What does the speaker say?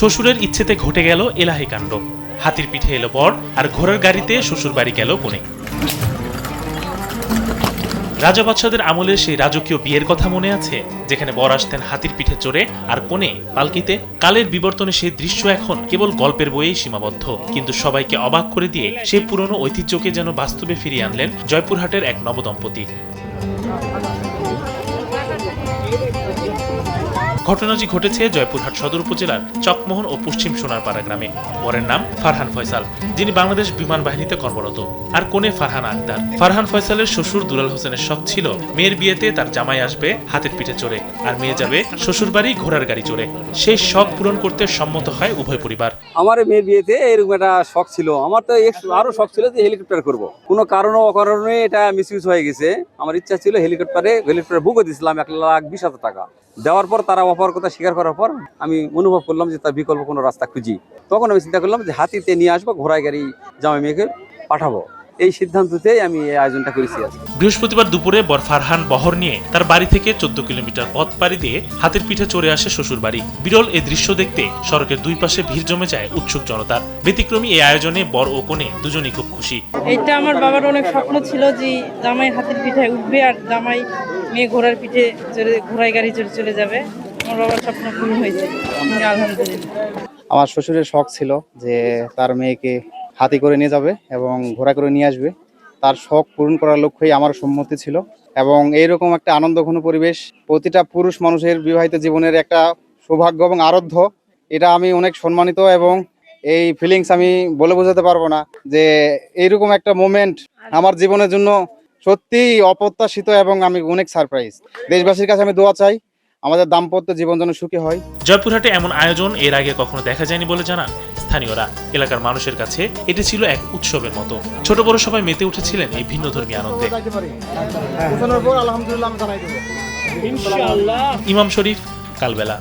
শ্বশুরের ইচ্ছেতে ঘটে গেল এলাহি কাণ্ড। হাতির পিঠে এলো বর, আর ঘোড়ার গাড়িতে শ্বশুর বাড়ি গেল কনে। রাজা বাদশাদের আমলের সেই রাজকীয় বিয়ের কথা মনে আছে, যেখানে বর আসতেন হাতির পিঠে চড়ে আর কনে পালকিতে। কালের বিবর্তনে সেই দৃশ্য এখন কেবল গল্পের বইয়েই সীমাবদ্ধ, কিন্তু সবাইকে অবাক করে দিয়ে সেই পুরনো ঐতিহ্যকে যেন বাস্তবে ফিরিয়ে আনলেন জয়পুরহাটের এক নবদম্পতি। ঘটনাটি ঘটেছে জয়পুরহাট সদর উপজেলার চকমোহন ও পশ্চিম সোনারপাড়া গ্রামে। বরের নাম ফারহান ফয়সাল, যিনি বাংলাদেশ বিমান বাহিনীতে কর্মরত, আর কনে ফারহান আক্তার। ফারহান ফয়সালের শ্বশুর দুলাল হোসেনের শখ ছিল মেয়ের বিয়েতে তার জামাই আসবে হাতের পিঠে চড়ে, আর মেয়ে যাবে শ্বশুর বাড়ি ঘোড়ার গাড়ি চড়ে। সেই শখ পূরণ করতে সম্মত হয় উভয় পরিবার। আমার মেয়ের বিয়েতে এরকম একটা শখ ছিল, আমার তো আরো শখ ছিল যে হেলিকপ্টার করব। কোনো কারণ অকারণে এটা মিসইউজ হয়ে গেছে। আমার ইচ্ছা ছিল হেলিকপ্টার বুক দিয়েছিলাম 1,20,000 টাকা দেওয়ার পর, তারা অপার কথা স্বীকার করার পর আমি অনুভব করলাম যে তার বিকল্প কোনো রাস্তা খুঁজি। তখন আমি চিন্তা করলাম যে হাতিতে নিয়ে আসবো, ঘোড়ায় গাড়ি জামাই মেয়েকে পাঠাবো। এই সিদ্ধান্ততেই আমি এই আয়োজনটা করেছি। বৃহস্পতিবার দুপুরে বর ফারহান বহর নিয়ে তার বাড়ি থেকে 14 কিলোমিটার পথ পাড়ি দিয়ে হাতের পিঠে চড়ে আসে শ্বশুর বাড়ি। বিরল এই দৃশ্য দেখতে সড়কের দুই পাশে ভিড় জমে যায় উৎসুক জনতার। ব্যতিক্রমী এই আয়োজনে বর ও কনে দুজনেই খুব খুশি। এটা আমার বাবার অনেক স্বপ্ন ছিল যে জামাই হাতের পিঠে উঠবে আর জামাই মেয়ে ঘোড়ার পিঠে চড়ে ঘোড়ায় গাড়ি চড়ে চলে যাবে। আমার বাবার স্বপ্ন পূরণ হয়েছে, আলহামদুলিল্লাহ। আমার শ্বশুরের শখ ছিল যে তার মেয়েকে হাতি করে নিয়ে যাবে এবং ঘোড়া করে নিয়ে আসবে। তার শখ পূরণ করার লক্ষ্যেই আমার সম্মতি ছিল, এবং এইরকম একটা আনন্দঘন পরিবেশ প্রতিটা পুরুষ মানুষের বিবাহিত জীবনের একটা সৌভাগ্য এবং আরাধ্য। এটা আমি অনেক সম্মানিত, এবং এই ফিলিংস আমি বলে বোঝাতে পারবো না যে এইরকম একটা মোমেন্ট আমার জীবনের জন্য সত্যিই অপ্রত্যাশিত, এবং আমি অনেক সারপ্রাইজ। দেশবাসীর কাছে আমি দোয়া চাই আমাদের দাম্পত্য জীবন যেন সুখী হয়। জয়পুরহাটে এমন আয়োজন এর আগে কখনো দেখা যায়নি বলে জানান স্থানীয়রা। এলাকার মানুষের কাছে এটি ছিল এক উৎসবের মতো। ছোট বড় সবাই মেতে উঠেছিলেন এই ভিন্নধর্মী আনন্দে। ইমাম শরীফ, কালবেলা।